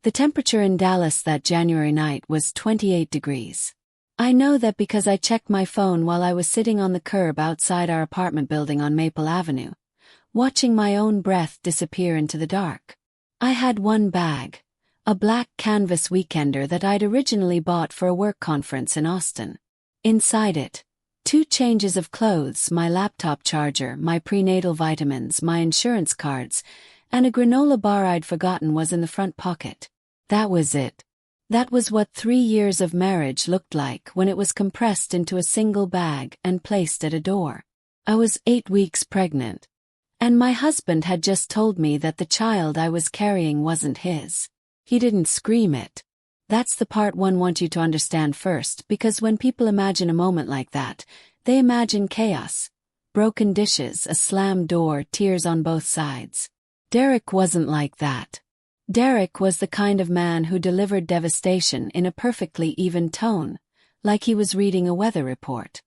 The temperature in Dallas that January night was 28 degrees. I know that because I checked my phone while I was sitting on the curb outside our apartment building on Maple Avenue, watching my own breath disappear into the dark. I had one bag, a black canvas weekender that I'd originally bought for a work conference in Austin. Inside it, 2 changes of clothes, my laptop charger, my prenatal vitamins, my insurance cards, and a granola bar I'd forgotten was in the front pocket. That was it. That was what 3 years of marriage looked like when it was compressed into a single bag and placed at a door. I was 8 weeks pregnant, and my husband had just told me that the child I was carrying wasn't his. He didn't scream it. That's the part one wants you to understand first, because when people imagine a moment like that, they imagine chaos, broken dishes, a slammed door, tears on both sides. Derek wasn't like that. Derek was the kind of man who delivered devastation in a perfectly even tone, like he was reading a weather report.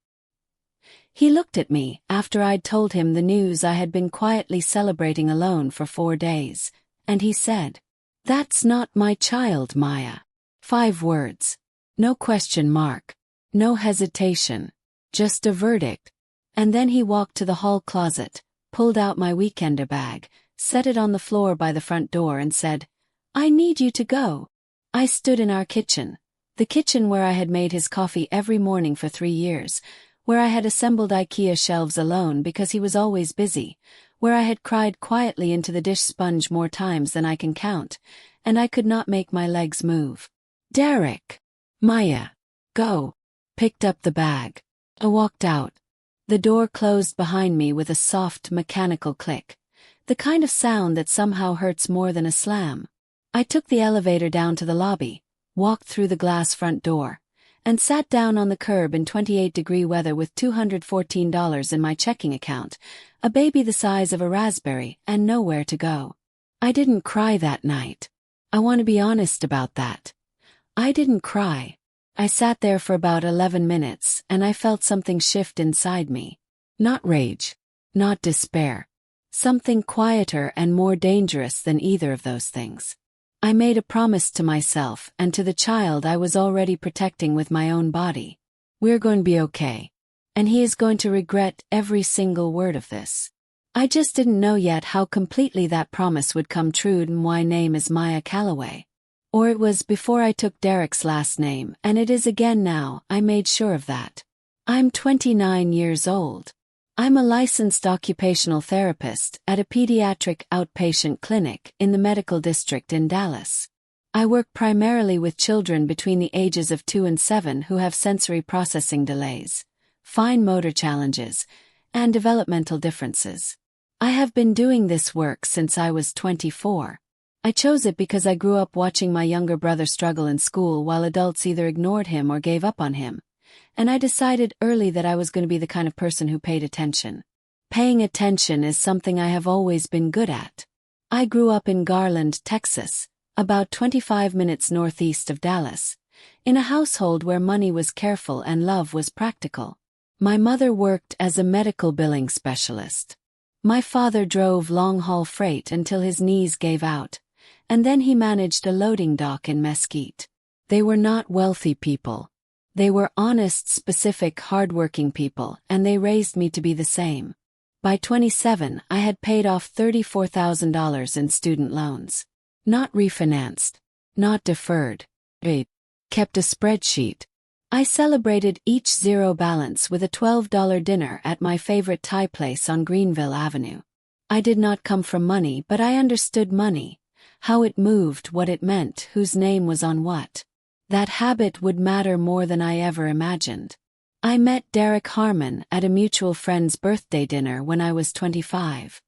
He looked at me after I'd told him the news I had been quietly celebrating alone for 4 days, and he said, "That's not my child, Maya." 5 words. No question mark. No hesitation. Just a verdict. And then he walked to the hall closet, pulled out my weekender bag, set it on the floor by the front door and said, "I need you to go." I stood in our kitchen, the kitchen where I had made his coffee every morning for 3 years, where I had assembled IKEA shelves alone because he was always busy, where I had cried quietly into the dish sponge more times than I can count, and I could not make my legs move. "Derek." "Maya. Go." Picked up the bag. I walked out. The door closed behind me with a soft, mechanical click, the kind of sound that somehow hurts more than a slam. I took the elevator down to the lobby, walked through the glass front door, and sat down on the curb in 28-degree weather with $214 in my checking account, a baby the size of a raspberry, and nowhere to go. I didn't cry that night. I want to be honest about that. I didn't cry. I sat there for about 11 minutes, and I felt something shift inside me. Not rage. Not despair. Something quieter and more dangerous than either of those things. I made a promise to myself and to the child I was already protecting with my own body. We're going to be okay. And he is going to regret every single word of this. I just didn't know yet how completely that promise would come true, and my name is Maya Calloway. Or it was before I took Derek's last name, and it is again now. I made sure of that. I'm 29 years old. I'm a licensed occupational therapist at a pediatric outpatient clinic in the medical district in Dallas. I work primarily with children between the ages of 2 and 7 who have sensory processing delays, fine motor challenges, and developmental differences. I have been doing this work since I was 24. I chose it because I grew up watching my younger brother struggle in school while adults either ignored him or gave up on him, and I decided early that I was going to be the kind of person who paid attention. Paying attention is something I have always been good at. I grew up in Garland, Texas, about 25 minutes northeast of Dallas, in a household where money was careful and love was practical. My mother worked as a medical billing specialist. My father drove long-haul freight until his knees gave out, and then he managed a loading dock in Mesquite. They were not wealthy people. They were honest, specific, hardworking people, and they raised me to be the same. By 27, I had paid off $34,000 in student loans. Not refinanced. Not deferred. I kept a spreadsheet. I celebrated each zero balance with a $12 dinner at my favorite Thai place on Greenville Avenue. I did not come from money, but I understood money. How it moved, what it meant, whose name was on what. That habit would matter more than I ever imagined. I met Derek Harmon at a mutual friend's birthday dinner when I was 25.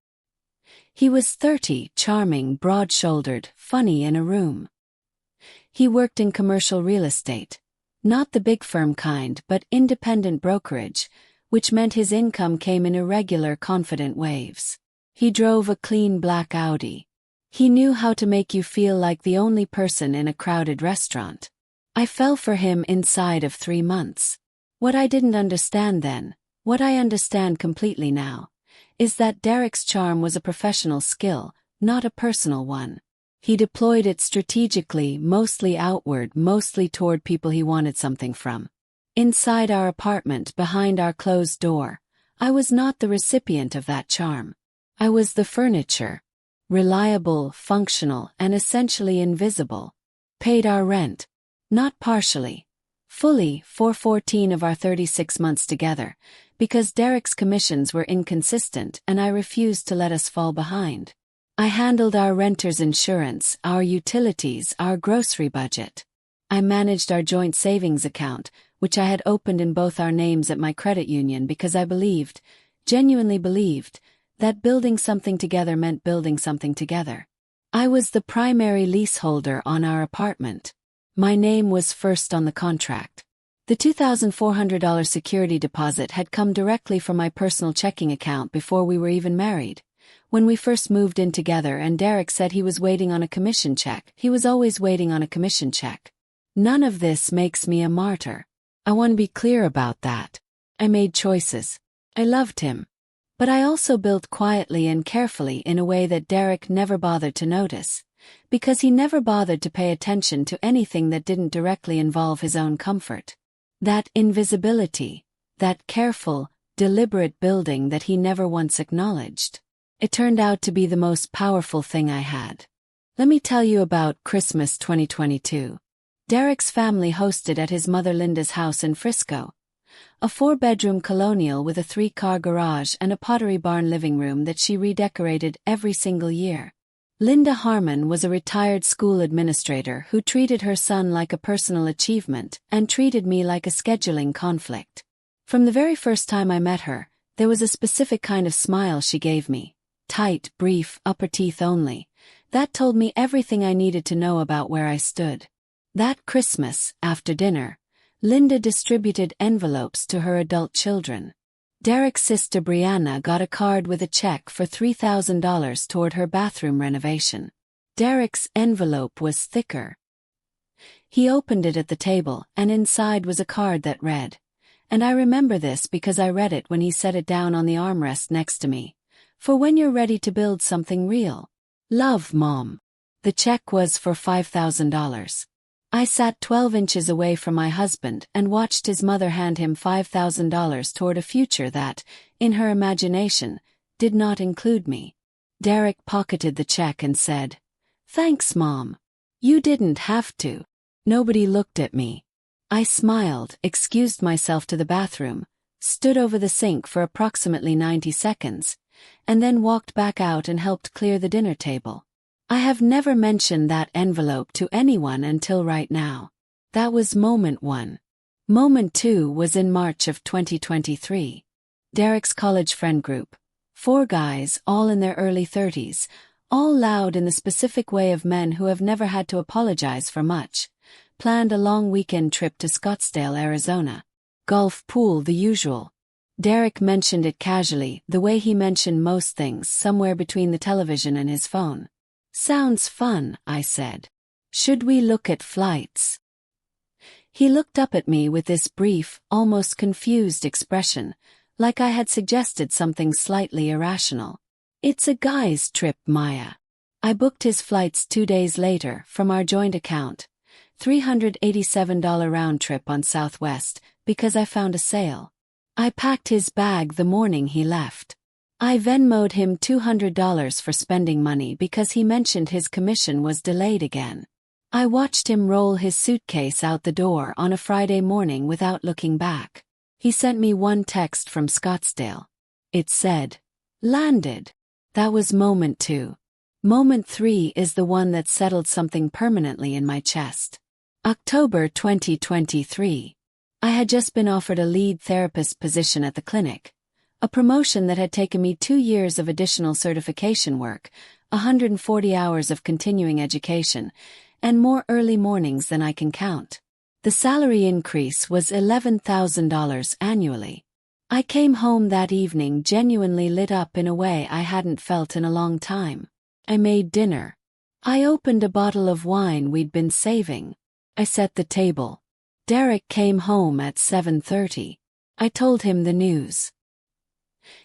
He was 30, charming, broad-shouldered, funny in a room. He worked in commercial real estate. Not the big firm kind, but independent brokerage, which meant his income came in irregular, confident waves. He drove a clean black Audi. He knew how to make you feel like the only person in a crowded restaurant. I fell for him inside of 3 months. What I didn't understand then, what I understand completely now, is that Derek's charm was a professional skill, not a personal one. He deployed it strategically, mostly outward, mostly toward people he wanted something from. Inside our apartment, behind our closed door, I was not the recipient of that charm. I was the furniture. Reliable, functional, and essentially invisible. Paid our rent. Not partially. Fully, for 14 of our 36 months together, because Derek's commissions were inconsistent and I refused to let us fall behind. I handled our renter's insurance, our utilities, our grocery budget. I managed our joint savings account, which I had opened in both our names at my credit union because I believed, genuinely believed, that building something together meant building something together. I was the primary leaseholder on our apartment. My name was first on the contract. The $2,400 security deposit had come directly from my personal checking account before we were even married. When we first moved in together and Derek said he was waiting on a commission check, he was always waiting on a commission check. None of this makes me a martyr. I want to be clear about that. I made choices. I loved him. But I also built quietly and carefully in a way that Derek never bothered to notice, because he never bothered to pay attention to anything that didn't directly involve his own comfort. That invisibility, that careful, deliberate building that he never once acknowledged. It turned out to be the most powerful thing I had. Let me tell you about Christmas 2022. Derek's family hosted at his mother Linda's house in Frisco. A 4-bedroom colonial with a 3-car garage and a Pottery Barn living room that she redecorated every single year. Linda Harmon was a retired school administrator who treated her son like a personal achievement and treated me like a scheduling conflict. From the very first time I met her, there was a specific kind of smile she gave me. Tight, brief, upper teeth only. That told me everything I needed to know about where I stood. That Christmas, after dinner, Linda distributed envelopes to her adult children. Derek's sister Brianna got a card with a check for $3,000 toward her bathroom renovation. Derek's envelope was thicker. He opened it at the table, and inside was a card that read, and I remember this because I read it when he set it down on the armrest next to me. For when you're ready to build something real. Love, Mom. The check was for $5,000. I sat 12 inches away from my husband and watched his mother hand him $5,000 toward a future that, in her imagination, did not include me. Derek pocketed the check and said, "Thanks, Mom. You didn't have to." Nobody looked at me. I smiled, excused myself to the bathroom, stood over the sink for approximately 90 seconds, and then walked back out and helped clear the dinner table. I have never mentioned that envelope to anyone until right now. That was moment 1. Moment 2 was in March of 2023. Derek's college friend group. 4 guys, all in their early 30s, all loud in the specific way of men who have never had to apologize for much, planned a long weekend trip to Scottsdale, Arizona. Golf, pool, the usual. Derek mentioned it casually, the way he mentioned most things, somewhere between the television and his phone. "Sounds fun," I said. "Should we look at flights?" He looked up at me with this brief, almost confused expression, like I had suggested something slightly irrational. "It's a guy's trip, Maya." I booked his flights 2 days later, from our joint account. $387 round trip on Southwest, because I found a sale. I packed his bag the morning he left. I Venmo'd him $200 for spending money because he mentioned his commission was delayed again. I watched him roll his suitcase out the door on a Friday morning without looking back. He sent me one text from Scottsdale. It said, "Landed." That was moment 2. Moment 3 is the one that settled something permanently in my chest. October 2023. I had just been offered a lead therapist position at the clinic, a promotion that had taken me 2 years of additional certification work, 140 hours of continuing education, and more early mornings than I can count. The salary increase was $11,000 annually. I came home that evening genuinely lit up in a way I hadn't felt in a long time. I made dinner. I opened a bottle of wine we'd been saving. I set the table. Derek came home at 7:30. I told him the news.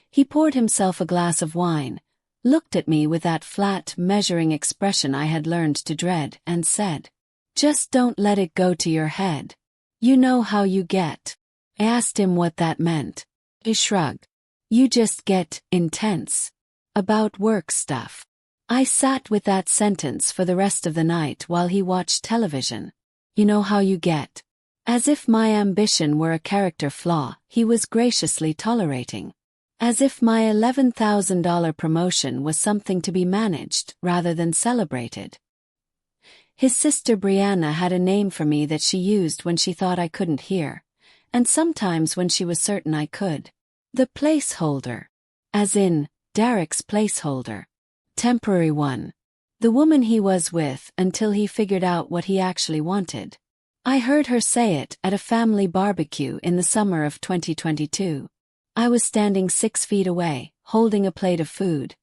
He poured himself a glass of wine, looked at me with that flat, measuring expression I had learned to dread, and said, "Just don't let it go to your head. You know how you get." I asked him what that meant. He shrugged. "You just get intense about work stuff." I sat with that sentence for the rest of the night while he watched television. You know how you get. As if my ambition were a character flaw, he was graciously tolerating. As if my $11,000 promotion was something to be managed rather than celebrated. His sister Brianna had a name for me that she used when she thought I couldn't hear, and sometimes when she was certain I could. The placeholder. As in, Derek's placeholder. Temporary one. The woman he was with until he figured out what he actually wanted. I heard her say it at a family barbecue in the summer of 2022. I was standing 6 feet away, holding a plate of food,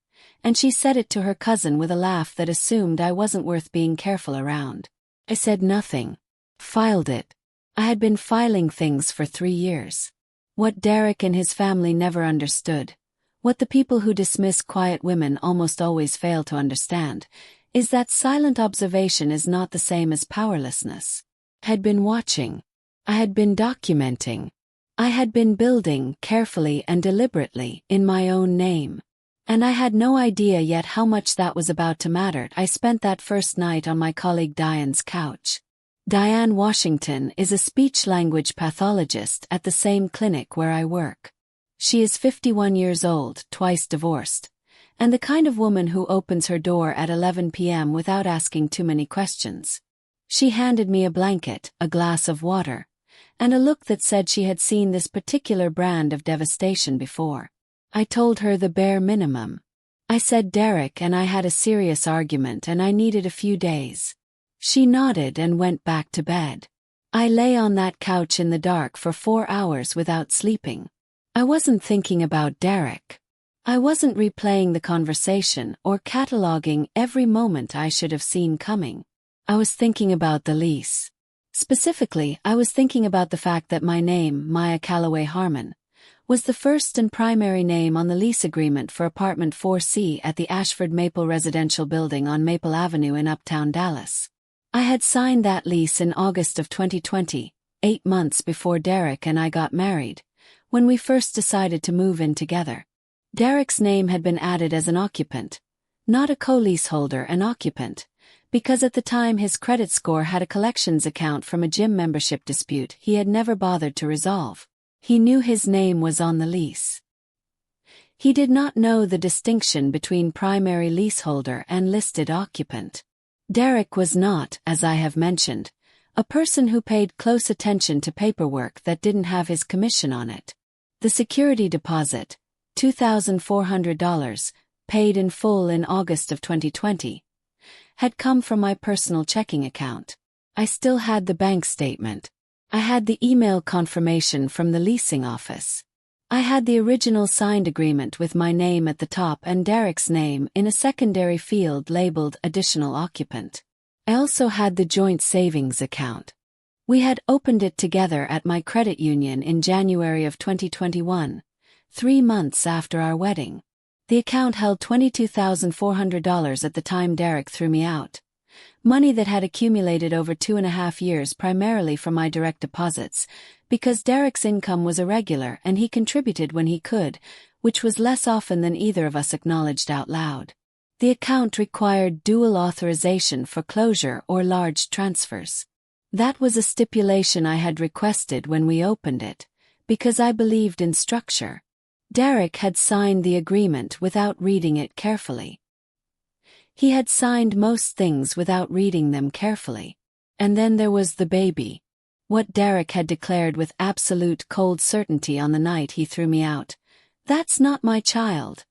and she said it to her cousin with a laugh that assumed I wasn't worth being careful around. I said nothing. Filed it. I had been filing things for 3 years. What Derek and his family never understood, what the people who dismiss quiet women almost always fail to understand, is that silent observation is not the same as powerlessness. I had been watching. I had been documenting. I had been building carefully and deliberately in my own name. And I had no idea yet how much that was about to matter. I spent that first night on my colleague Diane's couch. Diane Washington is a speech-language pathologist at the same clinic where I work. She is 51 years old, twice divorced, and the kind of woman who opens her door at 11 p.m. without asking too many questions. She handed me a blanket, a glass of water, and a look that said she had seen this particular brand of devastation before. I told her the bare minimum. I said Derek and I had a serious argument and I needed a few days. She nodded and went back to bed. I lay on that couch in the dark for 4 hours without sleeping. I wasn't thinking about Derek. I wasn't replaying the conversation or cataloging every moment I should have seen coming. I was thinking about the lease. Specifically, I was thinking about the fact that my name, Maya Calloway Harmon, was the first and primary name on the lease agreement for apartment 4C at the Ashford Maple residential building on Maple Avenue in Uptown Dallas. I had signed that lease in August of 2020, 8 months before Derek and I got married, when we first decided to move in together. Derek's name had been added as an occupant, not a co-leaseholder, an occupant, because at the time his credit score had a collections account from a gym membership dispute he had never bothered to resolve. He knew his name was on the lease. He did not know the distinction between primary leaseholder and listed occupant. Derek was not, as I have mentioned, a person who paid close attention to paperwork that didn't have his commission on it. The security deposit, $2,400, paid in full in August of 2020, had come from my personal checking account. I still had the bank statement. I had the email confirmation from the leasing office. I had the original signed agreement with my name at the top and Derek's name in a secondary field labeled Additional Occupant. I also had the joint savings account. We had opened it together at my credit union in January of 2021, 3 months after our wedding. The account held $22,400 at the time Derek threw me out. Money that had accumulated over 2.5 years primarily from my direct deposits, because Derek's income was irregular and he contributed when he could, which was less often than either of us acknowledged out loud. The account required dual authorization for closure or large transfers. That was a stipulation I had requested when we opened it, because I believed in structure. Derek had signed the agreement without reading it carefully. He had signed most things without reading them carefully. And then there was the baby. What Derek had declared with absolute cold certainty on the night he threw me out, "That's not my child,"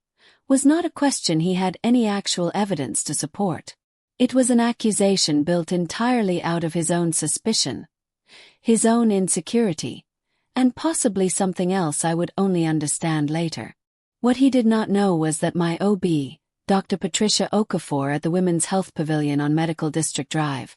was not a question he had any actual evidence to support. It was an accusation built entirely out of his own suspicion, his own insecurity, and possibly something else I would only understand later. What he did not know was that my OB, Dr. Patricia Okafor at the Women's Health Pavilion on Medical District Drive,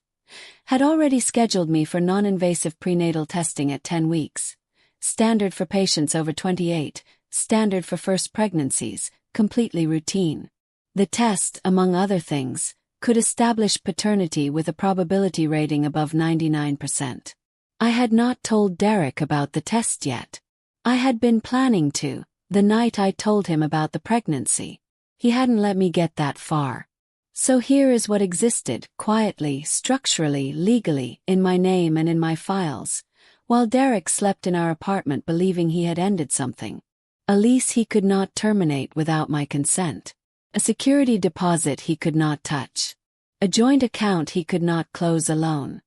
had already scheduled me for non-invasive prenatal testing at 10 weeks, standard for patients over 28, standard for first pregnancies, completely routine. The test, among other things, could establish paternity with a probability rating above 99%. I had not told Derek about the test yet. I had been planning to, the night I told him about the pregnancy. He hadn't let me get that far. So here is what existed, quietly, structurally, legally, in my name and in my files, while Derek slept in our apartment believing he had ended something. A lease he could not terminate without my consent. A security deposit he could not touch. A joint account he could not close alone.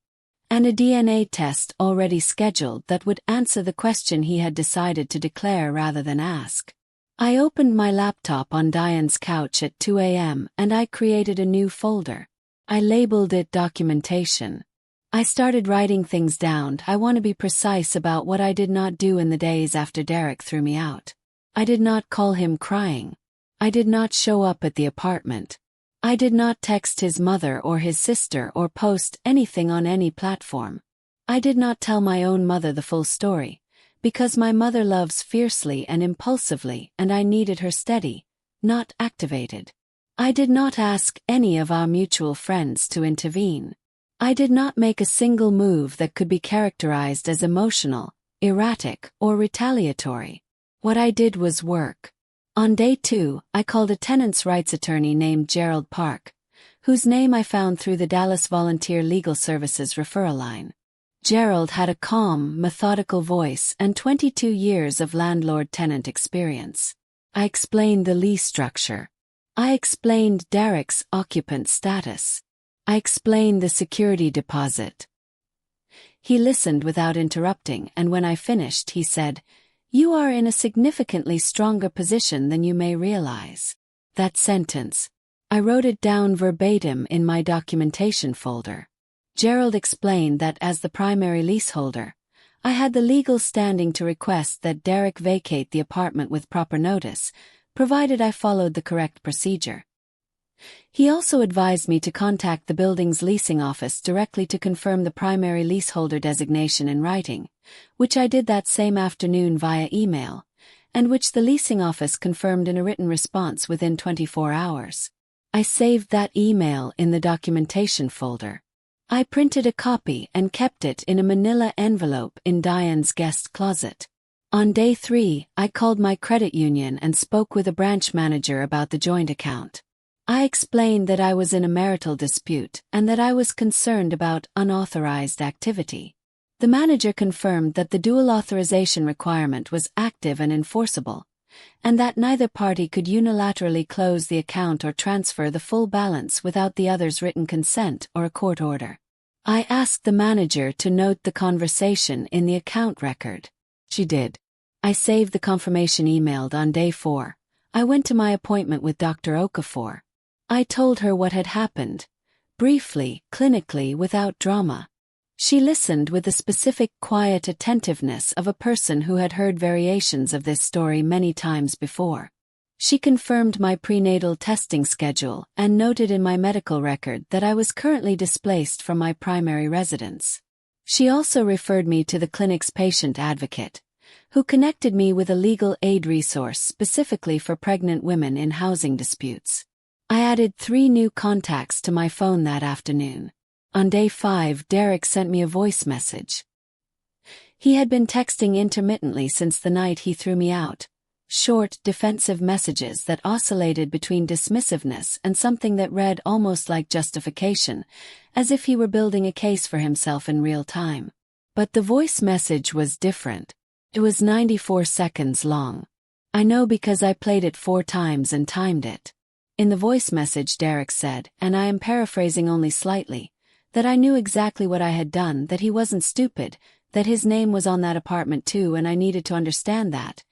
And a DNA test already scheduled that would answer the question he had decided to declare rather than ask. I opened my laptop on Diane's couch at 2 a.m. and I created a new folder. I labeled it Documentation. I started writing things down. I want to be precise about what I did not do in the days after Derek threw me out. I did not call him crying. I did not show up at the apartment. I did not text his mother or his sister or post anything on any platform. I did not tell my own mother the full story, because my mother loves fiercely and impulsively and I needed her steady, not activated. I did not ask any of our mutual friends to intervene. I did not make a single move that could be characterized as emotional, erratic, or retaliatory. What I did was work. On day 2, I called a tenants' rights attorney named Gerald Park, whose name I found through the Dallas Volunteer Legal Services referral line. Gerald had a calm, methodical voice and 22 years of landlord-tenant experience. I explained the lease structure. I explained Derek's occupant status. I explained the security deposit. He listened without interrupting, and when I finished, he said, "You are in a significantly stronger position than you may realize." That sentence. I wrote it down verbatim in my documentation folder. Gerald explained that as the primary leaseholder, I had the legal standing to request that Derek vacate the apartment with proper notice, provided I followed the correct procedure. He also advised me to contact the building's leasing office directly to confirm the primary leaseholder designation in writing, which I did that same afternoon via email, and which the leasing office confirmed in a written response within 24 hours. I saved that email in the documentation folder. I printed a copy and kept it in a manila envelope in Diane's guest closet. On day 3, I called my credit union and spoke with a branch manager about the joint account. I explained that I was in a marital dispute and that I was concerned about unauthorized activity. The manager confirmed that the dual authorization requirement was active and enforceable, and that neither party could unilaterally close the account or transfer the full balance without the other's written consent or a court order. I asked the manager to note the conversation in the account record. She did. I saved the confirmation emailed on day 4. I went to my appointment with Dr. Okafor. I told her what had happened, briefly, clinically, without drama. She listened with the specific quiet attentiveness of a person who had heard variations of this story many times before. She confirmed my prenatal testing schedule and noted in my medical record that I was currently displaced from my primary residence. She also referred me to the clinic's patient advocate, who connected me with a legal aid resource specifically for pregnant women in housing disputes. I added 3 new contacts to my phone that afternoon. On day 5, Derek sent me a voice message. He had been texting intermittently since the night he threw me out. Short, defensive messages that oscillated between dismissiveness and something that read almost like justification, as if he were building a case for himself in real time. But the voice message was different. It was 94 seconds long. I know because I played it 4 times and timed it. In the voice message, Derek said, and I am paraphrasing only slightly, that I knew exactly what I had done, that he wasn't stupid, that his name was on that apartment too and I needed to understand that,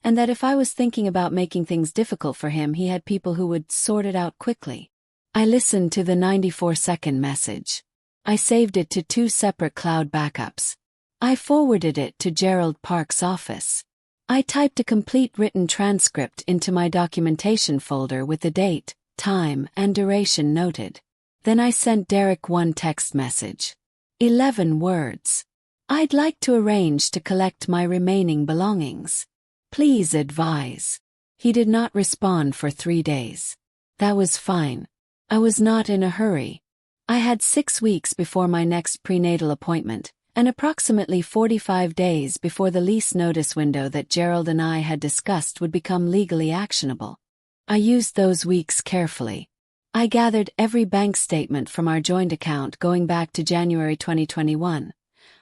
and that if I was thinking about making things difficult for him, he had people who would sort it out quickly. I listened to the 94-second message. I saved it to 2 separate cloud backups. I forwarded it to Gerald Park's office. I typed a complete written transcript into my documentation folder with the date, time, and duration noted. Then I sent Derek one text message. 11 words. I'd like to arrange to collect my remaining belongings. Please advise. He did not respond for 3 days. That was fine. I was not in a hurry. I had 6 weeks before my next prenatal appointment, and approximately 45 days before the lease notice window that Gerald and I had discussed would become legally actionable. I used those weeks carefully. I gathered every bank statement from our joint account going back to January 2021,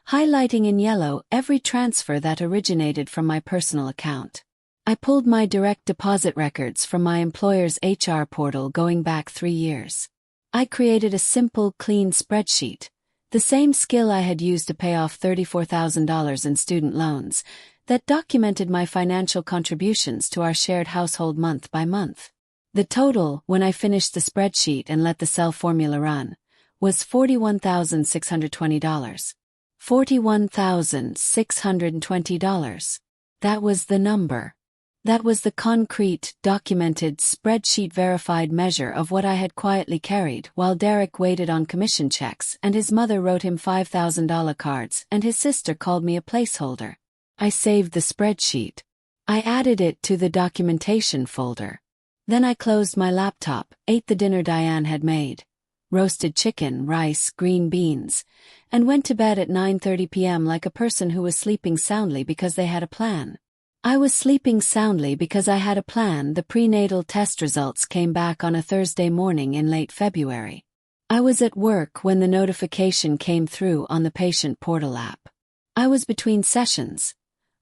highlighting in yellow every transfer that originated from my personal account. I pulled my direct deposit records from my employer's HR portal going back 3 years. I created a simple, clean spreadsheet, the same skill I had used to pay off $34,000 in student loans, that documented my financial contributions to our shared household month by month. The total, when I finished the spreadsheet and let the cell formula run, was $41,620. $41,620. That was the number. That was the concrete, documented, spreadsheet-verified measure of what I had quietly carried while Derek waited on commission checks and his mother wrote him $5,000 cards and his sister called me a placeholder. I saved the spreadsheet. I added it to the documentation folder. Then I closed my laptop, ate the dinner Diane had made, roasted chicken, rice, green beans, and went to bed at 9:30 p.m. like a person who was sleeping soundly because they had a plan. I was sleeping soundly because I had a plan. The prenatal test results came back on a Thursday morning in late February. I was at work when the notification came through on the patient portal app. I was between sessions.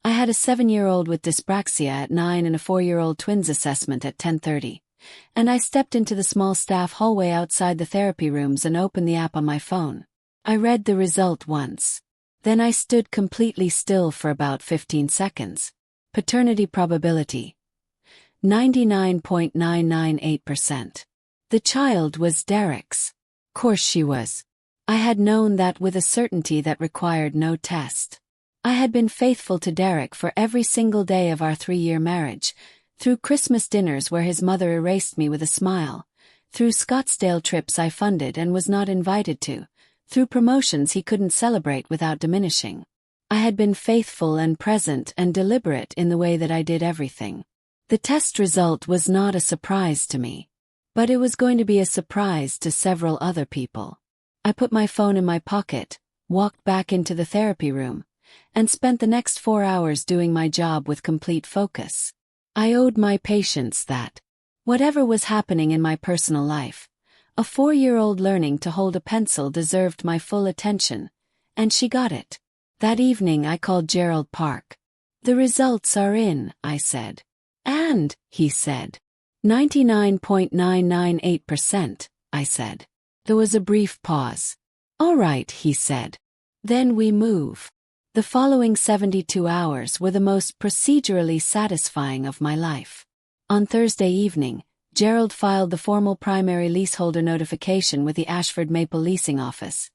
I had a 7-year-old with dyspraxia at 9 and a 4-year-old twins assessment at 10:30, and I stepped into the small staff hallway outside the therapy rooms and opened the app on my phone. I read the result once. Then I stood completely still for about 15 seconds. Paternity probability: 99.998%. The child was Derek's. Course she was. I had known that with a certainty that required no test. I had been faithful to Derek for every single day of our 3-year marriage, through Christmas dinners where his mother erased me with a smile, through Scottsdale trips I funded and was not invited to, through promotions he couldn't celebrate without diminishing. I had been faithful and present and deliberate in the way that I did everything. The test result was not a surprise to me, but it was going to be a surprise to several other people. I put my phone in my pocket, walked back into the therapy room, and spent the next 4 hours doing my job with complete focus. I owed my patients that. Whatever was happening in my personal life, a 4-year-old learning to hold a pencil deserved my full attention, and she got it. That evening I called Gerald Park. "The results are in," I said. "And," he said. 99.998%, I said. There was a brief pause. "All right," he said. "Then we move." The following 72 hours were the most procedurally satisfying of my life. On Thursday evening, Gerald filed the formal primary leaseholder notification with the Ashford Maple Leasing Office,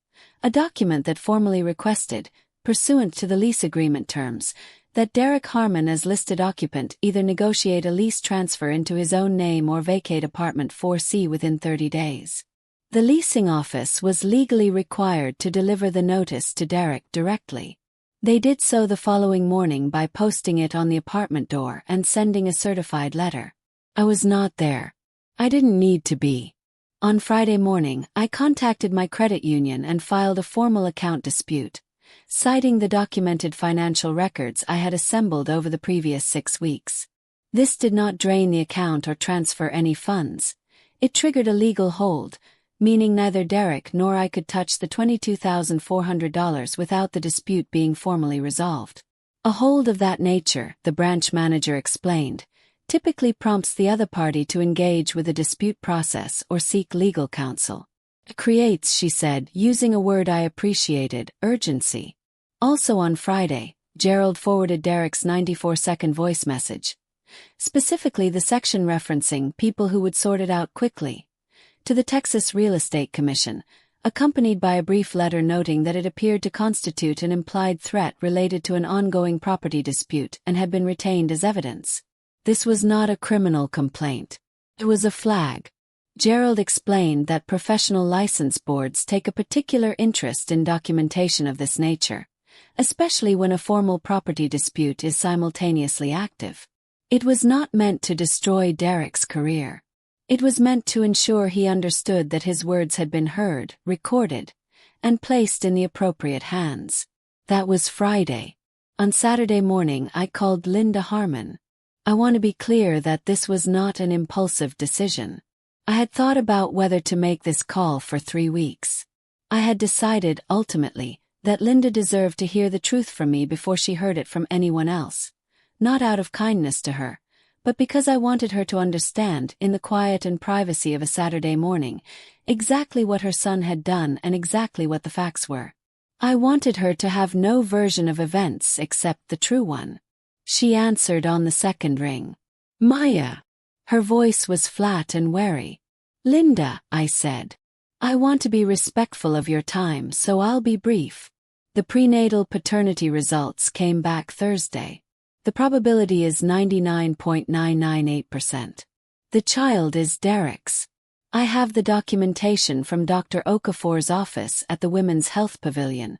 a document that formally requested, pursuant to the lease agreement terms, that Derek Harmon as listed occupant either negotiate a lease transfer into his own name or vacate apartment 4C within 30 days. The leasing office was legally required to deliver the notice to Derek directly. They did so the following morning by posting it on the apartment door and sending a certified letter. I was not there. I didn't need to be. On Friday morning, I contacted my credit union and filed a formal account dispute, citing the documented financial records I had assembled over the previous 6 weeks. This did not drain the account or transfer any funds. It triggered a legal hold, meaning neither Derek nor I could touch the $22,400 without the dispute being formally resolved. A hold of that nature, the branch manager explained, typically prompts the other party to engage with a dispute process or seek legal counsel. It creates, she said, using a word I appreciated, urgency. Also on Friday, Gerald forwarded Derek's 94-second voice message, specifically the section referencing people who would sort it out quickly, to the Texas Real Estate Commission, accompanied by a brief letter noting that it appeared to constitute an implied threat related to an ongoing property dispute and had been retained as evidence. This was not a criminal complaint. It was a flag. Gerald explained that professional license boards take a particular interest in documentation of this nature, especially when a formal property dispute is simultaneously active. It was not meant to destroy Derek's career. It was meant to ensure he understood that his words had been heard, recorded, and placed in the appropriate hands. That was Friday. On Saturday morning I called Linda Harmon. I want to be clear that this was not an impulsive decision. I had thought about whether to make this call for 3 weeks. I had decided, ultimately, that Linda deserved to hear the truth from me before she heard it from anyone else. Not out of kindness to her, but because I wanted her to understand, in the quiet and privacy of a Saturday morning, exactly what her son had done and exactly what the facts were. I wanted her to have no version of events except the true one. She answered on the second ring. Maya. Her voice was flat and wary. Linda, I said. I want to be respectful of your time, so I'll be brief. The prenatal paternity results came back Thursday. The probability is 99.998%. The child is Derek's. I have the documentation from Dr. Okafor's office at the Women's Health Pavilion,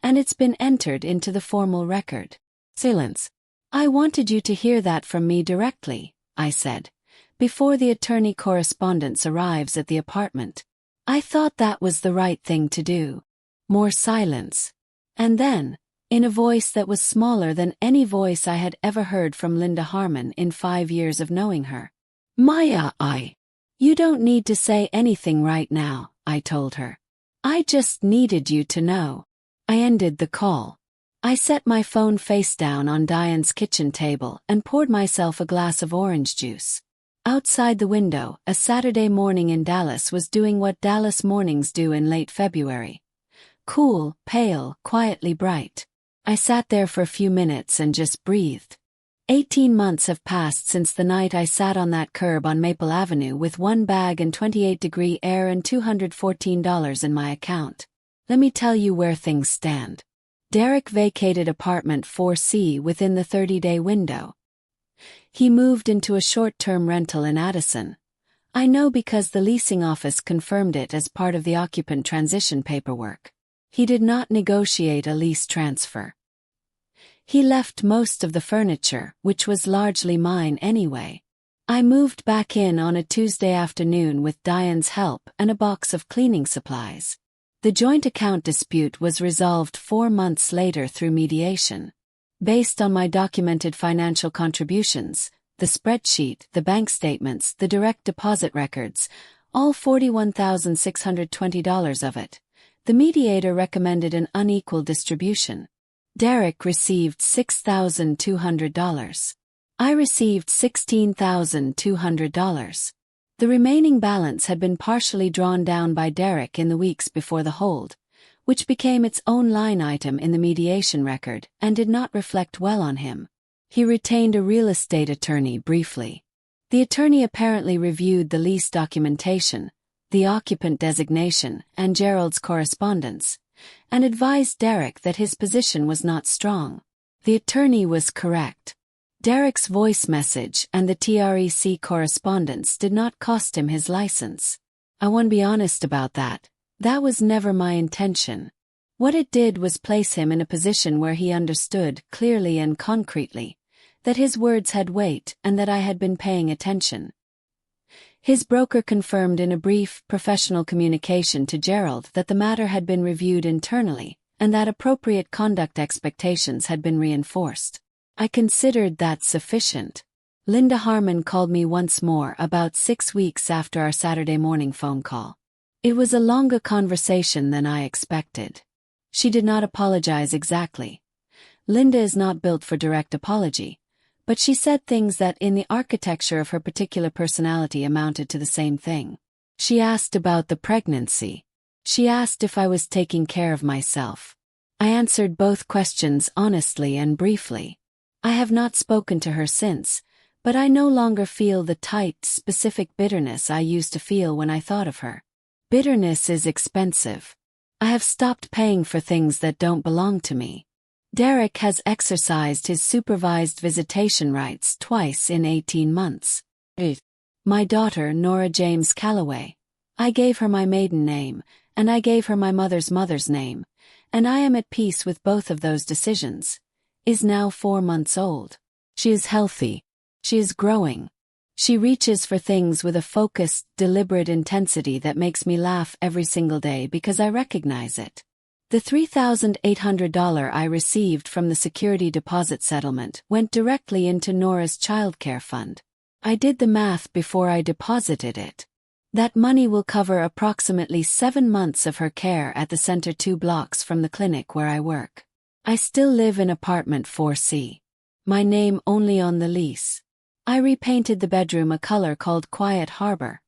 and it's been entered into the formal record. Silence. I wanted you to hear that from me directly, I said, before the attorney correspondence arrives at the apartment. I thought that was the right thing to do. More silence. And then, in a voice that was smaller than any voice I had ever heard from Linda Harmon in 5 years of knowing her. Maya, You don't need to say anything right now, I told her. I just needed you to know. I ended the call. I set my phone face down on Diane's kitchen table and poured myself a glass of orange juice. Outside the window, a Saturday morning in Dallas was doing what Dallas mornings do in late February. Cool, pale, quietly bright. I sat there for a few minutes and just breathed. 18 months have passed since the night I sat on that curb on Maple Avenue with one bag and 28-degree air and $214 in my account. Let me tell you where things stand. Derek vacated apartment 4C within the 30-day window. He moved into a short-term rental in Addison. I know because the leasing office confirmed it as part of the occupant transition paperwork. He did not negotiate a lease transfer. He left most of the furniture, which was largely mine anyway. I moved back in on a Tuesday afternoon with Diane's help and a box of cleaning supplies. The joint account dispute was resolved 4 months later through mediation. Based on my documented financial contributions, the spreadsheet, the bank statements, the direct deposit records, all $41,620 of it, the mediator recommended an unequal distribution. Derek received $6,200. I received $16,200. The remaining balance had been partially drawn down by Derek in the weeks before the hold, which became its own line item in the mediation record and did not reflect well on him. He retained a real estate attorney briefly. The attorney apparently reviewed the lease documentation, the occupant designation, and Gerald's correspondence, and advised Derek that his position was not strong. The attorney was correct. Derek's voice message and the TREC correspondence did not cost him his license. I want to be honest about that. That was never my intention. What it did was place him in a position where he understood, clearly and concretely, that his words had weight and that I had been paying attention. His broker confirmed in a brief, professional communication to Gerald that the matter had been reviewed internally, and that appropriate conduct expectations had been reinforced. I considered that sufficient. Linda Harmon called me once more about 6 weeks after our Saturday morning phone call. It was a longer conversation than I expected. She did not apologize exactly. Linda is not built for direct apology, but she said things that in the architecture of her particular personality amounted to the same thing. She asked about the pregnancy. She asked if I was taking care of myself. I answered both questions honestly and briefly. I have not spoken to her since, but I no longer feel the tight, specific bitterness I used to feel when I thought of her. Bitterness is expensive. I have stopped paying for things that don't belong to me. Derek has exercised his supervised visitation rights twice in 18 months. My daughter, Nora James Calloway. I gave her my maiden name, and I gave her my mother's name, and I am at peace with both of those decisions. Is now 4 months old. She is healthy. She is growing. She reaches for things with a focused, deliberate intensity that makes me laugh every single day because I recognize it. The $3,800 I received from the security deposit settlement went directly into Nora's childcare fund. I did the math before I deposited it. That money will cover approximately 7 months of her care at the center 2 blocks from the clinic where I work. I still live in apartment 4C. My name only on the lease. I repainted the bedroom a color called Quiet Harbor,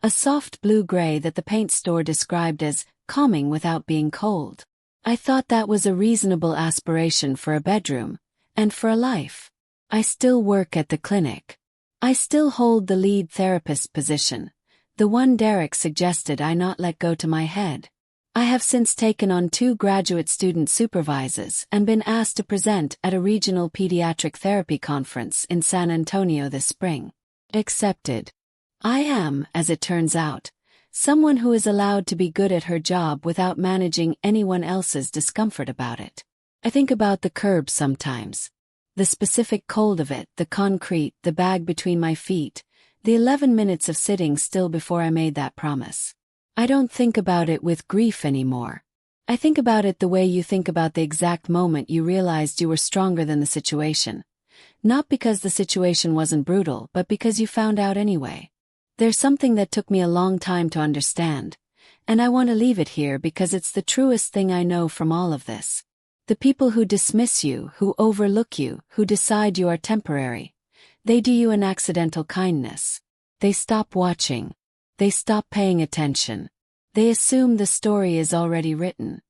a soft blue-gray that the paint store described as calming without being cold. I thought that was a reasonable aspiration for a bedroom, and for a life. I still work at the clinic. I still hold the lead therapist position, the one Derek suggested I not let go to my head. I have since taken on 2 graduate student supervisors and been asked to present at a regional pediatric therapy conference in San Antonio this spring. Accepted. I am, as it turns out, someone who is allowed to be good at her job without managing anyone else's discomfort about it. I think about the curb sometimes. The specific cold of it, the concrete, the bag between my feet, the 11 minutes of sitting still before I made that promise. I don't think about it with grief anymore. I think about it the way you think about the exact moment you realized you were stronger than the situation. Not because the situation wasn't brutal, but because you found out anyway. There's something that took me a long time to understand, and I want to leave it here because it's the truest thing I know from all of this. The people who dismiss you, who overlook you, who decide you are temporary, they do you an accidental kindness. They stop watching. They stop paying attention. They assume the story is already written.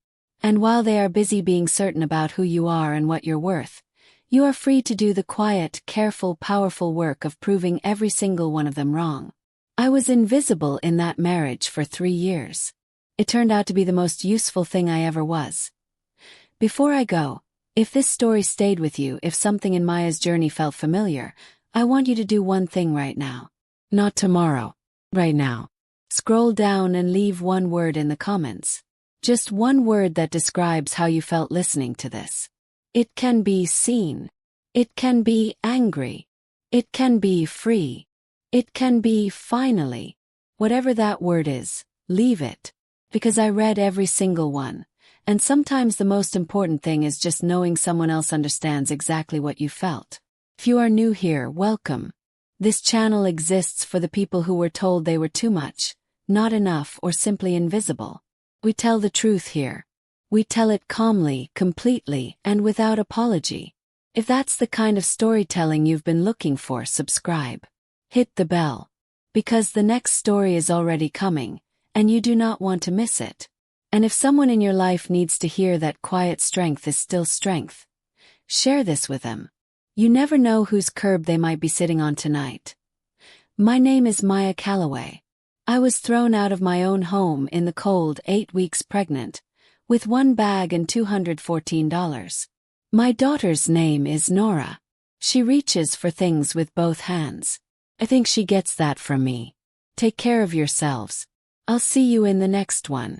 And while they are busy being certain about who you are and what you're worth, you are free to do the quiet, careful, powerful work of proving every single one of them wrong. I was invisible in that marriage for 3 years. It turned out to be the most useful thing I ever was. Before I go, if this story stayed with you, if something in Maya's journey felt familiar, I want you to do one thing right now. Not tomorrow. Right now. Scroll down and leave one word in the comments. Just one word that describes how you felt listening to this. It can be seen. It can be angry. It can be free. It can be finally. Whatever that word is, leave it. Because I read every single one. And sometimes the most important thing is just knowing someone else understands exactly what you felt. If you are new here, welcome. This channel exists for the people who were told they were too much, not enough, or simply invisible. We tell the truth here. We tell it calmly, completely, and without apology. If that's the kind of storytelling you've been looking for, subscribe. Hit the bell. Because the next story is already coming, and you do not want to miss it. And if someone in your life needs to hear that quiet strength is still strength, share this with them. You never know whose curb they might be sitting on tonight. My name is Maya Calloway. I was thrown out of my own home in the cold, 8 weeks pregnant, with 1 bag and $214. My daughter's name is Nora. She reaches for things with both hands. I think she gets that from me. Take care of yourselves. I'll see you in the next one.